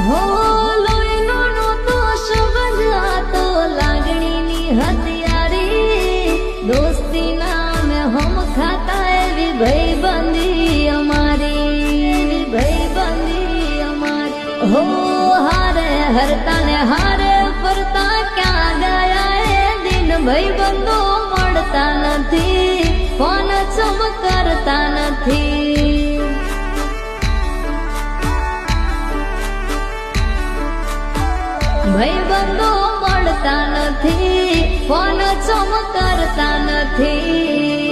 હો લોહીનો નહોતો સંબંધ આ તો લાગણીની હથિયારી દોસ્તી નામે હમ ખાતા એવી ભાઈબંધી અમારી હો હારે હરતા ને હારે ફરતા ક્યાં ગયા એ દિન ભાઈબંધો મળતા નથી ફોન ચમકરતા નથી ભાઈબંધો મળતા નથી ફોન ચમકરતા નથી